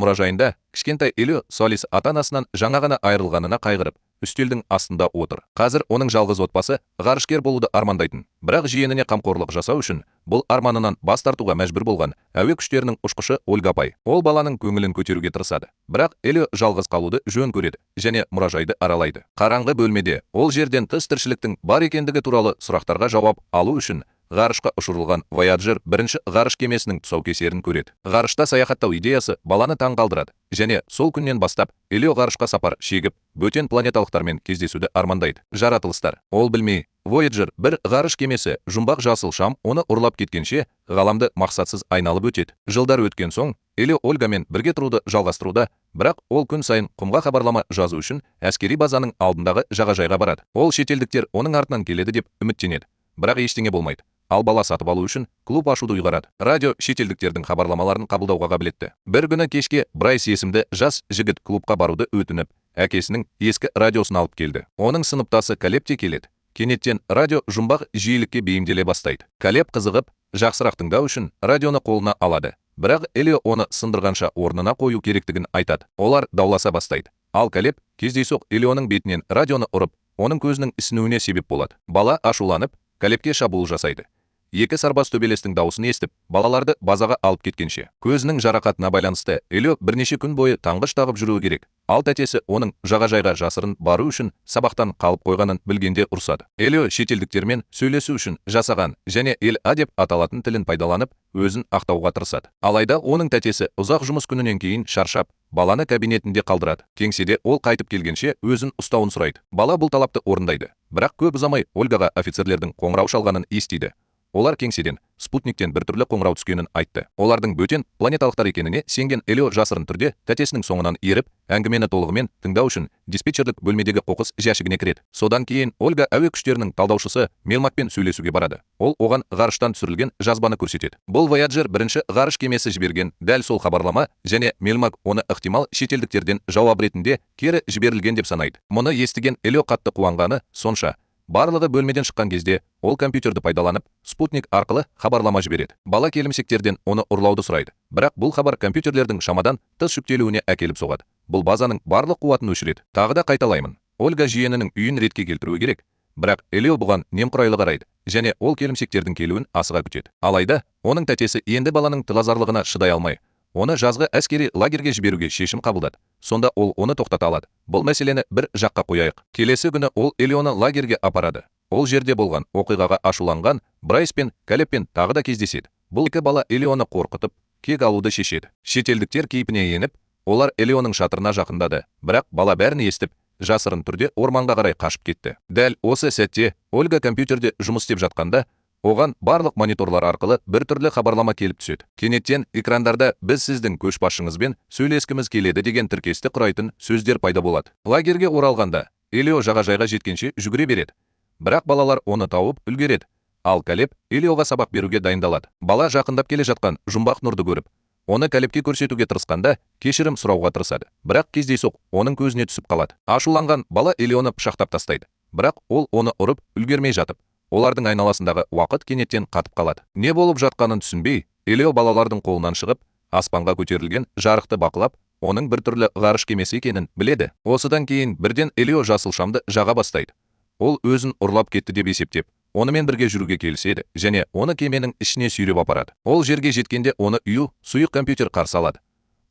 мұражайында кішкентай Элио Солис ата-анасынан жаңа ғана айырылғанына қайғырып, үстелдің астында отыр. Қазір оның жалғыз отбасы ғарышкер болуды армандайтын, бірақ жиеніне қамқорлық жасау үшін бұл арманынан бас тартуға мәжбүр болған әуе күштерінің ұшқышы Ольга апай. Ол баланың көңілін көтеруге тырысады, бірақ Элио жалғыз қалуды жөн көреді және мұражайды аралайды. Қараңғы бөлмеде ол жерден тыс тіршіліктің бар екендігі туралы сұрақтарға жауап алу үшін ғарышқа ұшырылған Voyager бірінші ғарыш кемесінің тұсаукесерін көреді. Ғарышта саяхаттау идеясы баланы таңғалдырады және сол күннен бастап Элио ғарышқа сапар шегіп, бөтен планеталықтармен кездесуді армандайды. Жаратылыстар. Ол білмей, Voyager бір ғарыш кемесі жұмбақ жасыл шам оны ұрлап кеткенше ғаламды мақсатсыз айналып өтеді. Жылдар өткен соң Элио Ольгамен бірге тұруды жалғастыруда, бірақ ол күн сайын құмға хабарлама жазу үшін әскери базаның алдындағы жағажайға барады. Ол шетелдіктер оның артынан келеді деп үміттенеді, бірақ ештеңе болмайды. Ал бала сатып алу үшін клуб ашуды ұйғарады. Радио шетелдіктердің хабарламаларын қабылдауға қабілетті. Бір күні кешке Брайс есімді жас жігіт клубқа баруды өтініп, әкесінің ескі радиосын алып келді. Оның сыныптасы Калеб те келеді. Кенеттен радио жұмбақ жиілікке бейімделе бастайды. Калеб қызығып, жақсырақ тыңдау үшін радионы қолына алады. Бірақ Элио оны сындырғанша орнына қою керектігін айтады. Олар дауласа бастайды. Ал Калеб кездейсоқ Элионың бетінен радионы ұрып, оның көзінің ісінуіне себеп болады. Бала ашуланып, Калебке шабуыл жасайды. Екі сарбаз төбелестің дауысын естіп, балаларды базаға алып кеткенше. Көзінің жарақатына байланысты Элио бірнеше күн бойы таңғыш тағып жүруі керек. Ал тәтесі оның жағажайға жасырын бару үшін сабақтан қалып қойғанын білгенде ұрсады. Элио шетелдіктермен сөйлесу үшін жасаған және ел-а деп аталатын тілін пайдаланып, өзін ақтауға тырысады. Алайда оның тәтесі ұзақ жұмыс күнінен кейін шаршап, баланы кабинетінде қалдырады. Кеңседе ол қайтып келгенше өзін ұстауын сұрайды. Бала бұл талапты орындайды. Бірақ көп ұзамай Ольгаға офицерлердің қоңырау шалғанын естиді. Олар кеңседен, спутниктен біртүрлі қоңырау түскенін айтты. Олардың бөтен планеталықтар екеніне сенген Элио жасырын түрде тәтесінің соңынан еріп, әңгімені толығымен тыңдау үшін диспетчерлік бөлмедегі қоқыс жәшігіне кіреді. Содан кейін Ольга әуе күштерінің талдаушысы Мелмакпен сөйлесуге барады. Ол оған ғарыштан түсірілген жазбаны көрсетеді. Бұл Voyager бірінші ғарыш кемесі жіберген дәл сол хабарлама және Мелмак оны ықтимал шетелдіктерден жауап ретінде кері жіберілген деп санайды. Мұны естіген Элио қатты қуанғаны сонша. Барлығы бөлмеден шыққан кезде ол компьютерді пайдаланып, спутник арқылы хабарлама жібереді. Бала келімсектерден оны ұрлауды сұрайды. Бірақ бұл хабар компьютерлердің шамадан тыс жүктелуіне әкеліп соғады. Бұл базаның барлық қуатын өшіреді. Тағы да қайталаймын. Ольга жиенінің үйін ретке келтіруі керек. Бірақ Элио бұған немқұрайлы қарайды және ол келімсектердің келуін асыға күтеді. Алайда, оның тәтесі енді баланың тылазарлығына шыдай алмай, оны жазғы әскери лагерге жіберуге шешім қабылдады. Сонда ол оны тоқтата алады. Бұл мәселені бір жаққа қояйық. Келесі күні ол Элионы лагерге апарады. Ол жерде болған оқиғаға ашуланған Брайс пен Калебпен тағы да кездеседі. Бұл екі бала Элионы қорқытып, кек алуды шешеді. Шетелдіктер кейпіне еніп, олар Элионың шатырына жақындады. Бірақ бала бәрін естіп, жасырын түрде орманға қарай қашып кетті. Дәл осы сәтте Ольга компьютерде жұмыс істеп жатқанда, оған барлық мониторлар арқылы бір түрлі хабарлама келіп түседі. Кенеттен экрандарда біз сіздің көшбасшыңызбен сөйлескіміз келеді деген тіркесті құрайтын сөздер пайда болады. Лагерге оралғанда Элио жағажайға жеткенше жүгіре береді. Бірақ балалар оны тауып үлгереді. Ал Калеб Элиоға сабақ беруге дайындалады. Бала жақындап келе жатқан жұмбақ нұрды көріп, оны Калебке көрсетуге тырысқанда кешірім сұрауға тырысады. Бірақ кездейсоқ оның көзіне түсіп қалады. Ашуланған бала Элионы пышақтап тастайды. Бірақ ол оны ұрып үлгермей жатып, олардың айналасындағы уақыт кенеттен қатып қалады. Не болып жатқанын түсінбей, Элио балалардың қолынан шығып, аспанға көтерілген жарықты бақылап, оның бір түрлі ғарыш кемесі екенін біледі. Осыдан кейін бірден Элио жасыл шамды жаға бастайды. Ол өзін ұрлап кетті деп есептеп, онымен бірге жүруге келіседі және оны кеменің ішіне сүйреп апарады. Ол жерге жеткенде оны сұйық компьютер қарсы алады.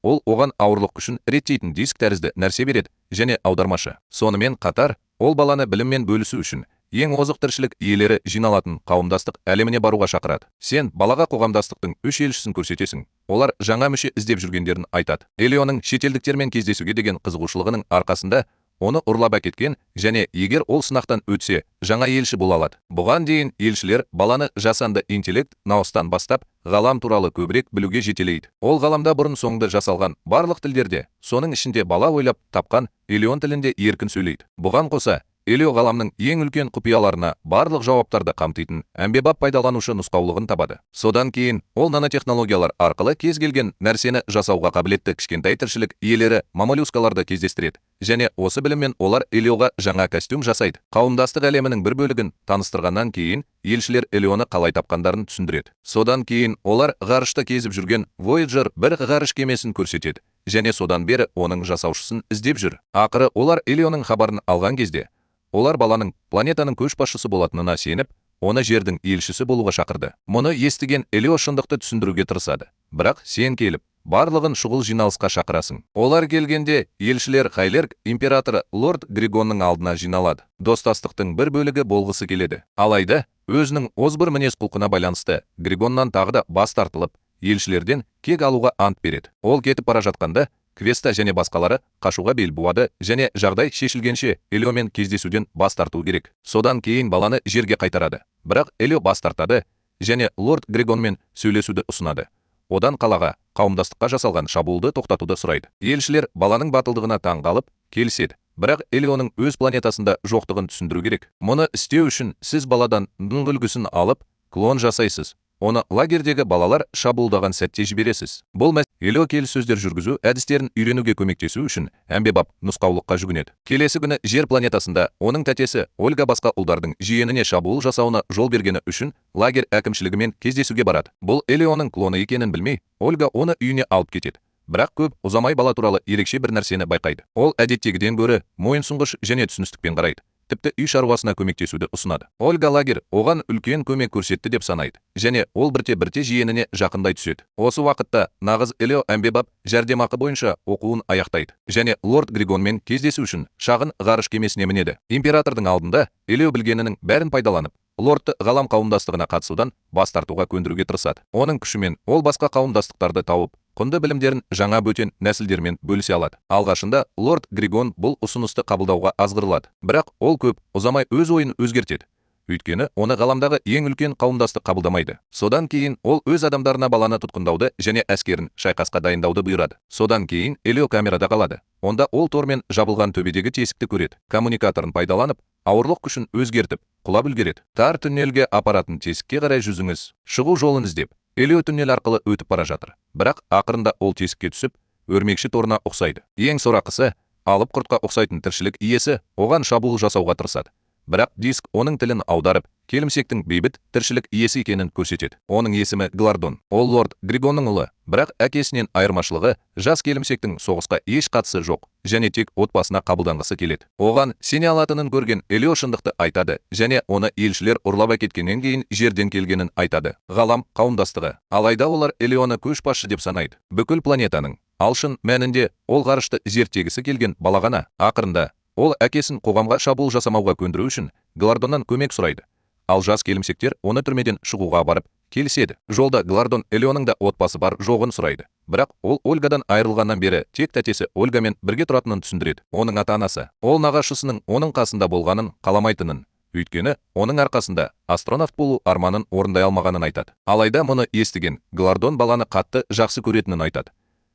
Ол оған ауырлық күшін реттейтін диск тәрізді нәрсе береді және аудармашы. Сонымен қатар, ол баланы біліммен бөлісу үшін ең озық тіршілік иелері жиналатын қауымдастық әлеміне баруға шақырады. Сен балаға қоғамдастықтың үш елшісін көрсетесің. Олар жаңа мүше іздеп жүргендерін айтады. Элионың шетелдіктермен кездесуге деген қызығушылығының арқасында оны ұрлап әкеткен және егер ол сынақтан өтсе, жаңа елші бола алады. Бұған дейін елшілер баланы жасанды интеллект наустан бастап ғалам туралы көбірек білуге жетелейді. Ол ғаламда бұрын соңды жасалған барлық тілдерде, соның ішінде бала ойлап тапқан Элион тілінде еркін сөйлейді. Бұған қоса, Элио ғаламның ең үлкен құпияларына барлық жауаптарды қамтитын әмбебап пайдаланушы нұсқаулығын табады. Содан кейін ол нанотехнологиялар арқылы кез келген нәрсені жасауға қабілетті кішкентай тіршілік иелері моллюскаларды кездестіреді. Және осы біліммен олар Элиоға жаңа костюм жасайды. Қауымдастық әлемінің бір бөлігін таныстырғаннан кейін елшілер Элионы қалай тапқандарын түсіндіреді. Содан кейін олар ғарышта кезіп жүрген Voyager бір ғарыш кемесін көрсетеді және содан бері оның жасаушысын іздеп жүр. Ақыры олар Элионың хабарын алған кезде, олар баланың планетаның көшбасшысы болатынына сеніп, оны жердің елшісі болуға шақырды. Мұны естіген Элио шындықты түсіндіруге тырысады. Бірақ сен келіп, барлығын шұғыл жиналысқа шақырасың. Олар келгенде, елшілер Хайлерг императоры лорд Григонның алдына жиналады. Достастықтың бір бөлігі болғысы келеді. Алайда, өзінің озбыр мінез құлқына байланысты, Григоннан тағы да бас тартылып, елшілерден кек алуға ант береді. Ол кетіп бара жатқанда, Квеста және басқалары қашуға бел буады және жағдай шешілгенше Элиомен кездесуден бас тарту керек. Содан кейін баланы жерге қайтарады. Бірақ Элио бас тартады және лорд Григонмен сөйлесуді ұсынады. Одан қалаға, қауымдастыққа жасалған шабуылды тоқтатуды сұрайды. Елшілер баланың батылдығына таң қалып, келіседі. Бірақ Элионың өз планетасында жоқтығын түсіндіру керек. Мұны істеу үшін сіз баладан үлгісін алып, клон жасайсыз. Оны лагердегі балалар шабуылдаған сәтте жібересіз. Бұл Элио келіссөздер жүргізу әдістерін үйренуге көмектесу үшін әмбебап нұсқаулыққа жүгінеді. Келесі күні жер планетасында оның тәтесі Ольга басқа ұлдардың жиеніне шабуыл жасауына жол бергені үшін лагерь әкімшілігімен кездесуге барады. Бұл Элионың клоны екенін білмей, Ольга оны үйіне алып кетеді. Бірақ көп ұзамай бала туралы ерекше бір нәрсені байқайды. Ол әдеттегіден гөрі мойынсұнғыш және түсіністікпен қарайды. Тіпті үй шаруасына көмектесуді ұсынады. Ольга лагерь оған үлкен көмек көрсетті деп санайды, және ол бірте-бірте жиеніне жақындай түседі. Осы уақытта нағыз Элио әмбебап жәрдемақы бойынша оқуын аяқтайды, және лорд Григонмен кездесу үшін шағын ғарыш кемесіне мінеді. Императордың алдында Элио білгенінің бәрін пайдаланып, лордты ғалам қауымдастығына қатысудан бас тартуға көндіруге тырысады. Оның күшімен ол басқа қауымдастықтарды тауып, құнды білімдерін жаңа бөтен нәсілдермен бөлісе алады. Алғашында лорд Григон бұл ұсынысты қабылдауға азғырылады. Бірақ ол көп ұзамай өз ойын өзгертеді. Өйткені оны ғаламдағы ең үлкен қауымдастық қабылдамайды. Содан кейін ол өз адамдарына баланы тұтқындауды және әскерін шайқасқа дайындауды бұйырады. Содан кейін Элио камерада қалады. Онда ол тормен жабылған төбедегі тесікті көреді. Коммуникаторын пайдаланып, ауырлық күшін өзгертіп, құлап үлгереді. Тар түннелге апаратын тесікке қарай жүзіңіз. Шығу жолын іздеп, Элио түннел арқылы өтіп бара жатыр. Бірақ ақырында ол тесікке түсіп, өрмекші торына ұқсайды. Ең сорақысы, алып құртқа ұқсайтын тіршілік иесі оған шабуыл жасауға тырысады. Бірақ диск оның тілін аударып, келімсектің бейбіт тіршілік иесі екенін көрсетеді. Оның есімі Глардон. Ол лорд Григонның ұлы, бірақ әкесінен айырмашылығы жас келімсектің соғысқа еш қатысы жоқ және тек отбасына қабылданғысы келеді. Оған сене алатынын көрген Элио шындықты айтады және оны елшілер ұрлап әкеткеннен кейін жерден келгенін айтады. Ғалам қауымдастығы. Алайда олар Элионы көшбасшы деп санайды. Бүкіл планетаның алшын мәнінде ол ғарышты зерттегісі келген бала ғана. Ақырында ол әкесін қоғамға шабуыл жасамауға көндіру үшін Глардоннан көмек сұрайды. Ал жас келімсектер оны түрмеден шығуға барып келіседі. Жолда Глардон Элионың да отбасы бар жоғын сұрайды. Бірақ ол Ольгадан айырылғаннан бері тек тәтесі Ольгамен бірге тұратынын түсіндіреді. Оның ата-анасы ол нағашысының оның қасында болғанын қаламайтынын, өйткені оның арқасында астронавт болу арманын орындай алмағанын айтады. Алайда мұны естіген Глардон баланы қатты жақсы көретінін айтады.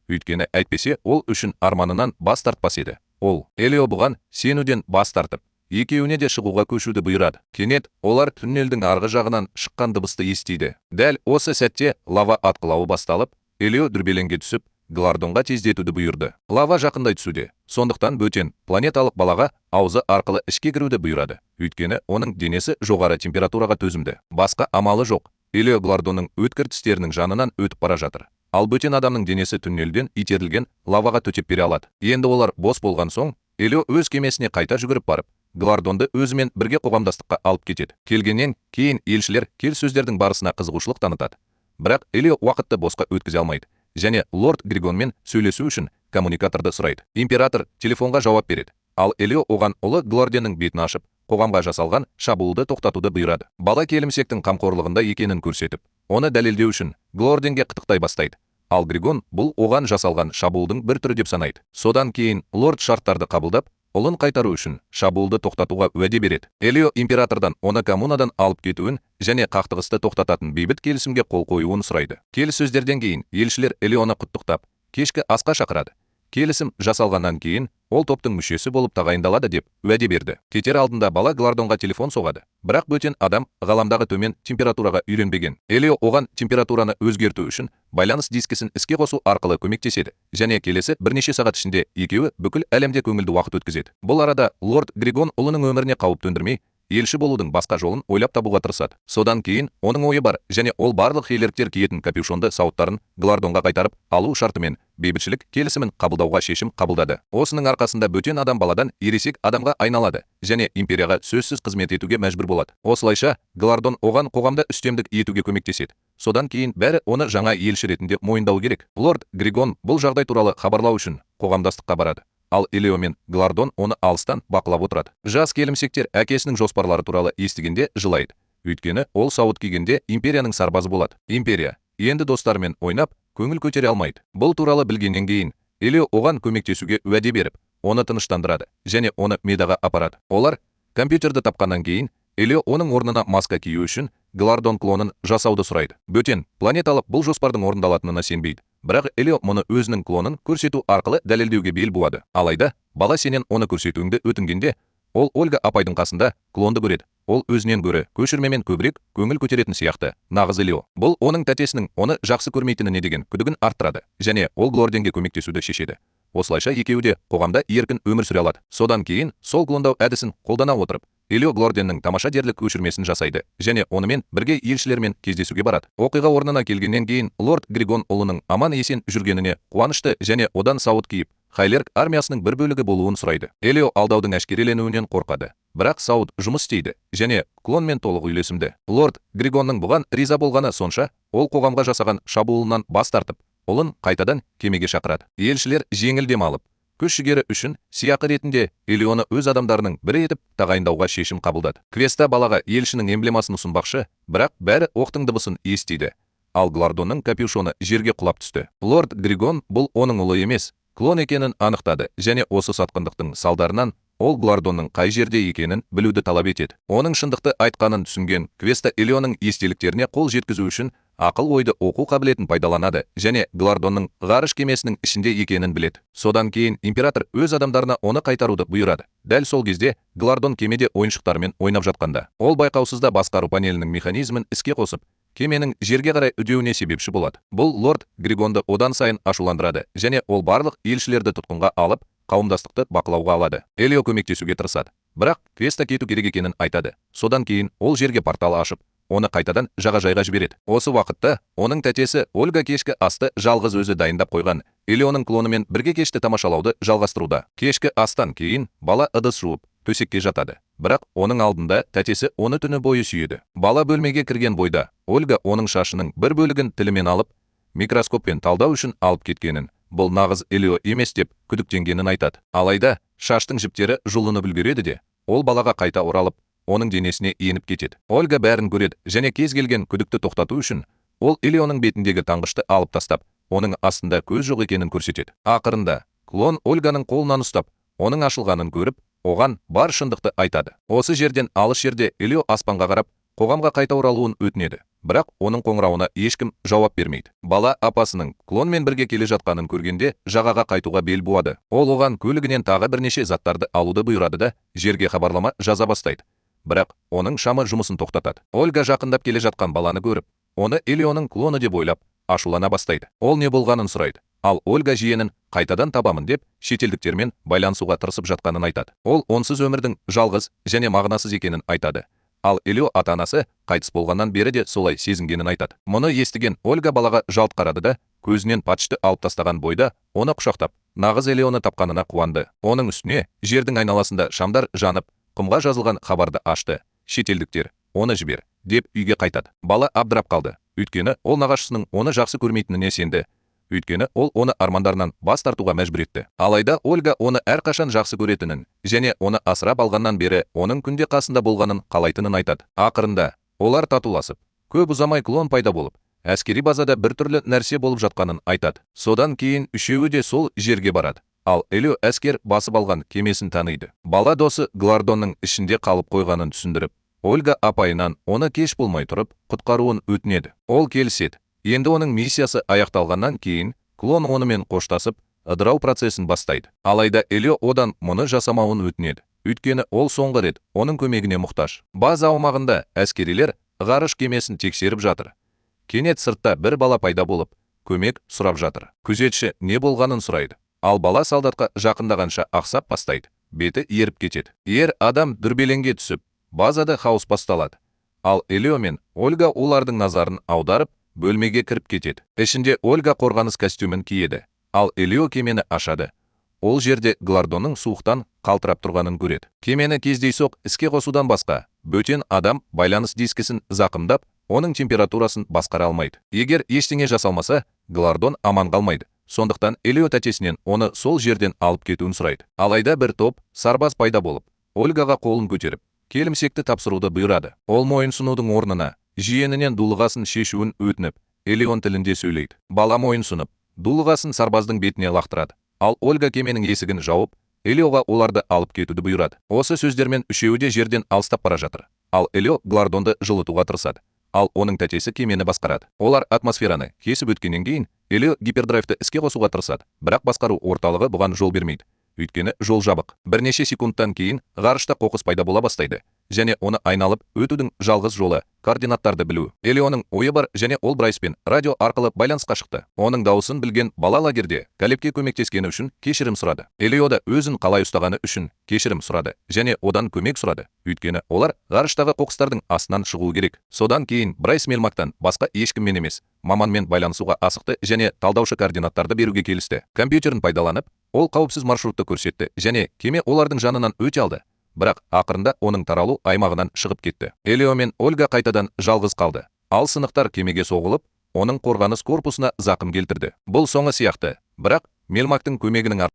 Өйткені әйтпесе ол үшін арманынан бас тартпас еді. Ол Элио бұған сенуден бас тартып, екеуіне де шығуға көшуді бұйырады. Кенет олар түннелдің арғы жағынан шыққан дыбысты естиді. Дәл осы сәтте лава атқылауы басталып, Элио дүрбеленге түсіп, Глардонға тездетуді бұйырды. Лава жақындай түсуде. Сондықтан бөтен планеталық балаға аузы арқылы ішке кіруді бұйырады. Өйткені оның денесі жоғары температураға төзімді. Басқа амалы жоқ. Элио Глардонның өткір тістерінің жанынан өтіп бара жатыр. Ал бөтен адамның денесі түннелден итерілген лаваға төтеп бере алады. Енді олар бос болған соң, Элио өз кемесіне қайта жүгіріп барып, Глардонды өзімен бірге қоғамдастыққа алып кетеді. Келгеннен кейін елшілер келіссөздердің барысына қызығушылық танытады. Бірақ Элио уақытты босқа өткізе алмайды және лорд Григонмен сөйлесу үшін коммуникаторды сұрайды. Император телефонға жауап береді. Ал Элио оған ұлы Глорденің бетін ашып, қоғамға жасалған шабуылды тоқтатуды бұйырады. Бала келімсектің қамқорлығында екенін көрсетіп, оны дәлелдеу үшін Глорденге қытықтай бастайды. Ал Григон бұл оған жасалған шабуылдың бір түрі деп санайды. Содан кейін лорд шарттарды қабылдап, ұлын қайтару үшін шабуылды тоқтатуға уәде береді. Элио императордан оны коммунадан алып кетуін және қақтығысты тоқтататын бейбіт келісімге қол қоюын сұрайды. Келіссөздерден кейін елшілер Элионы құттықтап, кешкі асқа шақырады. Келісім жасалғаннан кейін ол топтың мүшесі болып тағайындалады деп уәде берді. Кетер алдында бала Глардонға телефон соғады. Бірақ бөтен адам ғаламдағы төмен температураға үйренбеген. Элио оған температураны өзгерту үшін байланыс дискісін іске қосу арқылы көмектеседі және келесі бірнеше сағат ішінде екеуі бүкіл әлемде көңілді уақыт өткізеді. Бұл арада лорд Григон ұлының өміріне қауіп төндірмей, елші болудың басқа жолын ойлап табуға тырысады. Содан кейін оның ойы бар, және ол барлық хейлеріктер киетін капюшонды сауыттарын Глардонға қайтарып алу шартымен бейбітшілік келісімін қабылдауға шешім қабылдады. Осының арқасында бөтен адам баладан ересек адамға айналады және империяға сөзсіз қызмет етуге мәжбүр болады. Осылайша Глардон оған қоғамда үстемдік етуге көмектеседі. Содан кейін бәрі оны жаңа елші ретінде мойындау керек. Лорд Григон бұл жағдай туралы хабарлау үшін қоғамдастыққа барады. Ал Элио мен Глардон оны алыстан бақылап отырады. Жас келімсектер әкесінің жоспарлары туралы естігенде жылайды. Өйткені ол сауыт кигенде империяның сарбазы болады. Империя енді достарымен ойнап, көңіл көтере алмайды. Бұл туралы білгеннен кейін Элио оған көмектесуге уәде беріп, оны тыныштандырады және оны Медаға апарады. Олар компьютерді тапқаннан кейін Элио оның орнына маска кию үшін Глардон клонын жасауды сұрайды. Бөтен планеталық бұл жоспардың орындалатынына сенбейді. Бірақ Элио мұны өзінің клонын көрсету арқылы дәлелдеуге бел буады. Алайда, бала сенен оны көрсетуіңді өтінгенде, ол Ольга апайдың қасында клонды көреді. Ол өзінен гөрі көшірмемен көбірек көңіл көтеретін сияқты. Нағыз Элио. Бұл оның тәтесінің оны жақсы көрмейтініне деген күдігін арттырады және ол Глорденге көмектесуді шешеді. Осылайша екеуі де қоғамда еркін өмір сүре алады. Содан кейін сол клондау әдісін қолдана отырып, Элио Глорденнің тамаша дерлік көшірмесін жасайды және онымен бірге елшілермен кездесуге барады. Оқиға орнына келгеннен кейін лорд Григон ұлының аман-есен жүргеніне қуанышты және одан сауыт киіп, Хайлерк армиясының бір бөлігі болуын сұрайды. Элио алдаудың әшкереленуінен қорқады. Бірақ сауыт жұмыс істейді және клонмен толық үйлесімді. Лорд Григонның бұған риза болғаны сонша, ол қоғамға жасаған шабуылынан бас тартып, ұлын қайтадан кемеге шақырады. Елшілер жеңіл дем алып, күш-жігері үшін сыйақы ретінде Элионы өз адамдарының бірі етіп тағайындауға шешім қабылдады. Квеста балаға елшінің эмблемасын ұсынбақшы, бірақ бәрі оқтың дыбысын естиді. Ал Глардонның капюшоны жерге құлап түсті. Лорд Григон бұл оның ұлы емес, клон екенін анықтады және осы сатқындықтың салдарынан ол Глардонның қай жерде екенін білуді талап етеді. Оның шындықты айтқанын түсінген Квеста Элионың естеліктеріне қол жеткізу үшін ақыл-ойды оқу қабілетін пайдаланады және Глардонның ғарыш кемесінің ішінде екенін біледі. Содан кейін император өз адамдарына оны қайтаруды бұйырады. Дәл сол кезде Глардон кемеде ойыншықтармен ойнап жатқанда, ол байқаусызда басқару панелінің механизмін іске қосып, кеменің жерге қарай үдеуіне себепші болады. Бұл лорд Григонды одан сайын ашуландырады және ол барлық елшілерді тұтқынға алып, қауымдастықты бақылауға алады. Элио көмектесуге тырысады, бірақ Квеста кету керек екенін айтады. Содан кейін ол жерге портал ашып, оны қайтадан жағажайға жібереді. Осы уақытта оның тәтесі Ольга кешкі асты жалғыз өзі дайындап қойған. Элионың клонымен бірге кешті тамашалауды жалғастыруда. Кешкі астан кейін бала ыдыс жуып, төсекке жатады. Бірақ оның алдында тәтесі оны түні бойы сүйеді. Бала бөлмеге кірген бойда Ольга оның шашының бір бөлігін тілімен алып, микроскоппен талдау үшін алып кеткенін, бұл нағыз Элио емес деп күдіктенгенін айтады. Алайда шаштың жіптері жұлынып үлгереді де, ол балаға қайта оралып, оның денесіне еніп кетеді. Ольга бәрін көреді және кез келген күдікті тоқтату үшін ол Элионың бетіндегі таңғышты алып тастап, оның астында көз жоқ екенін көрсетеді. Ақырында клон Ольганың қолынан ұстап, оның ашылғанын көріп, оған бар шындықты айтады. Осы жерден алыс жерде Элио аспанға қарап, қоғамға қайта оралуын өтінеді. Бірақ оның қоңырауына ешкім жауап бермейді. Бала апасының клонмен бірге келе жатқанын көргенде жағаға қайтуға бел буады. Ол оған көлігінен тағы бірнеше заттарды алуды бұйырады да жерге хабарлама жаза бастайды. Бірақ оның шамы жұмысын тоқтатады. Ольга жақындап келе жатқан баланы көріп, оны Элионың клоны деп ойлап, ашулана бастайды. Ол не болғанын сұрайды. Ал Ольга жиенін қайтадан табамын деп шетелдіктермен байланысуға тырысып жатқанын айтады. Ол онсыз өмірдің жалғыз және мағынасыз екенін айтады. Ал Элио ата-анасы қайтыс болғаннан бері де солай сезінгенін айтады. Мұны естіген Ольга балаға жалт қарады да, көзінен патшты алып тастаған бойда оны құшақтап, нағыз Элионы тапқанына қуанды. Оның үстіне жердің айналасында шамдар жанып, құмға жазылған хабарды ашты. Шетелдіктер, оны жібер, деп үйге қайтады. Бала абдырап қалды. Өйткені ол нағашысының оны жақсы көрмейтініне сенді. Өйткені ол оны армандарынан бас тартуға мәжбүр етті. Алайда Ольга оны әрқашан жақсы көретінін және оны асырап алғаннан бері оның күнде қасында болғанын қалайтынын айтады. Ақырында олар татуласып, көп ұзамай клон пайда болып, әскери базада біртүрлі нәрсе болып жатқанын айтады. Содан кейін үшеуі де сол жерге барады. Ал Элио әскер басып алған кемесін таниды. Бала досы Глардонның ішінде қалып қойғанын түсіндіріп, Ольга апайынан оны кеш болмай тұрып құтқаруын өтінеді. Ол келіседі. Енді оның миссиясы аяқталғаннан кейін клон онымен қоштасып, ыдырау процесін бастайды. Алайда Элио одан мұны жасамауын өтінеді. Өйткені ол соңғы рет оның көмегіне мұқтаж. База аумағында әскерилер ғарыш кемесін тексеріп жатыр. Кенет сыртта бір бала пайда болып, көмек сұрап жатыр. Күзетші не болғанын сұрайды. Ал бала солдатқа жақындағанша ақсап бастайды. Беті еріп кетеді. Ер адам дүрбелеңге түсіп, базада хаос басталады. Ал Элио мен Ольга олардың назарын аударып, бөлмеге кіріп кетеді. Ішінде Ольга қорғаныс костюмін киеді, ал Элио кемені ашады. Ол жерде Глардонның суықтан қалтырап тұрғанын көреді. Кемені кездейсоқ іске қосудан басқа, бөтен адам байланыс дискісін зақымдап, оның температурасын басқара алмайды. Егер ештеңе жасалмаса, Глардон аман қалмайды. Сондықтан Элио тәтесінен оны сол жерден алып кетуін сұрайды. Алайда бір топ сарбаз пайда болып, Ольгаға қолын көтеріп, келімсекті тапсыруды бұйырады. Ол мойынсұнудың орнына, жиенінен дулығасын шешуін өтініп, Элион тілінде сөйлейді. Бала мойынсұнып, дулығасын сарбаздың бетіне лақтырады. Ал Ольга кеменің есігін жауып, Элиоға оларды алып кетуді бұйырады. Осы сөздермен үшеуі де жерден алыстап бара жатыр. Ал Элио Глардонды жылытуға тырысады. Ал оның тәтесі кемені басқарады. Олар атмосфераны кесіп өткеннен кейін, Элио гипердрайвты іске қосуға тырысады. Бірақ басқару орталығы бұған жол бермейді. Өйткені жол жабық. Бірнеше секундтан кейін ғарышта қоқыс пайда бола бастайды, және оны айналып өтудің жалғыз жолы координаттарды білу. Элионың ойы бар, және ол Брайспен радио арқылы байланысқа шықты. Оның дауысын білген бала лагерде Калебке көмектескені үшін кешірім сұрады. Элио да өзін қалай ұстағаны үшін кешірім сұрады, және одан көмек сұрады. Өйткені олар ғарыштағы қоқыстардың астынан шығу керек. Содан кейін Брайс Мелмактан басқа ешкіммен емес, маманмен байланысуға асықты және талдаушы координаттарды беруге келісті. Компьютерін пайдаланып, ол қауіпсіз маршрутты көрсетті, және кеме олардың жанынан өте алды. Бірақ ақырында оның таралу аймағынан шығып кетті. Элио мен Ольга қайтадан жалғыз қалды. Ал сынықтар кемеге соғылып, оның қорғаныс корпусына зақым келтірді. Бұл соңы сияқты, бірақ Мелмактың көмегінің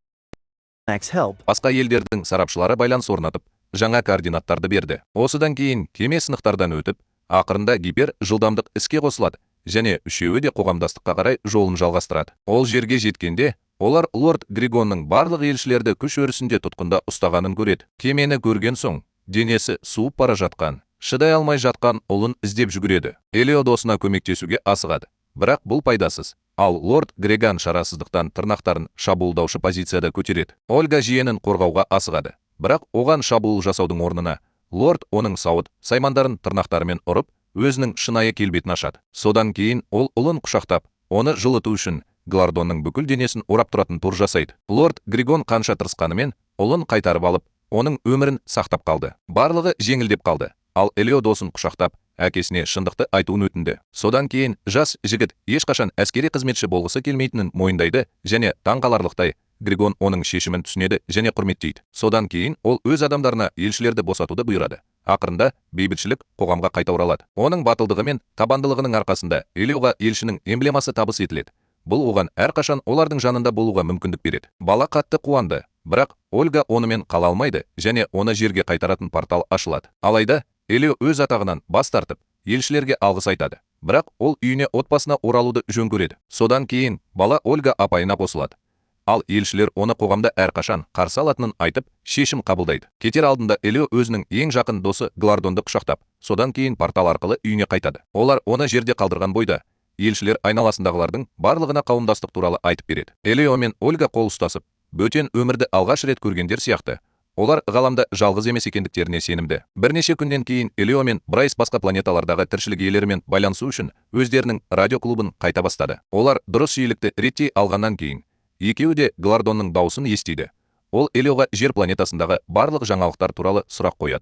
басқа елдердің сарапшылары байланыс орнатып, жаңа координаттарды берді. Осыдан кейін кеме сынықтардан өтіп, ақырында гипер жылдамдық іске қосылады, және үшеуі де қоғамдастыққа қарай жолын жалғастырады. Ол жерге жеткенде, олар лорд Григонның барлық елшілерді күш өрісінде тұтқында ұстағанын көреді. Кемені көрген соң, денесі суып бара жатқан, шыдай алмай жатқан ұлын іздеп жүгіреді. Элио досына көмектесуге асығады, бірақ бұл пайдасыз. Ал лорд Греган шарасыздықтан тырнақтарын шабуылдаушы позицияда көтереді. Ольга жиенін қорғауға асығады, бірақ оған шабуыл жасаудың орнына, лорд оның сауыт саймандарын тырнақтарымен ұрып, өзінің шынайы келбетін ашады. Содан кейін ол ұлын құшақтап, оны жылыту үшін Глардонның бүкіл денесін орап тұратын тур жасайды. Лорд Григон қанша тырысқанымен, ұлын қайтарып алып, оның өмірін сақтап қалды. Барлығы жеңілдеп қалды. Ал Элио досын құшақтап, әкесіне шындықты айтуын өтінді. Содан кейін жас жігіт ешқашан әскери қызметші болғысы келмейтінін мойындайды, және таңқаларлықтай Григон оның шешімін түсінеді және құрметтейді. Содан кейін ол өз адамдарына елшілерді босатуды бұйырады. Ақырында бейбітшілік қоғамға қайта оралады. Оның батылдығы мен табандылығының арқасында Элиоға елшінің эмблемасы табыс етіледі. Бұл оған әрқашан олардың жанында болуға мүмкіндік береді. Бала қатты қуанды, бірақ Ольга онымен қала алмайды, және оны жерге қайтаратын портал ашылады. Алайда Элио өз атағынан бас тартып, елшілерге алғыс айтады. Бірақ ол үйіне отбасына оралуды жөн көреді. Содан кейін бала Ольга апайына қосылады. Ал елшілер оны қоғамда әрқашан қарсы алатынын айтып, шешім қабылдайды. Кетер алдында Элио өзінің ең жақын досы Глардонды құшақтап, содан кейін портал арқылы үйіне қайтады. Олар оны жерде қалдырған бойда, елшілер айналасындағылардың барлығына қауымдастық туралы айтып береді. Элио мен Ольга қол ұстасып, бөтен өмірді алғаш рет көргендер сияқты, олар ғаламда жалғыз емес екендіктеріне сенімді. Бірнеше күннен кейін Элио мен Брайс басқа планеталардағы тіршілік иелерімен байланысу үшін өздерінің радиоклубын қайта бастады. Олар дұрыс жиілікті реттей алғаннан кейін, екеуі де Глардонның дауысын естиді. Ол Элиоға жер планетасындағы барлық жаңалықтар туралы сұрақ қояды.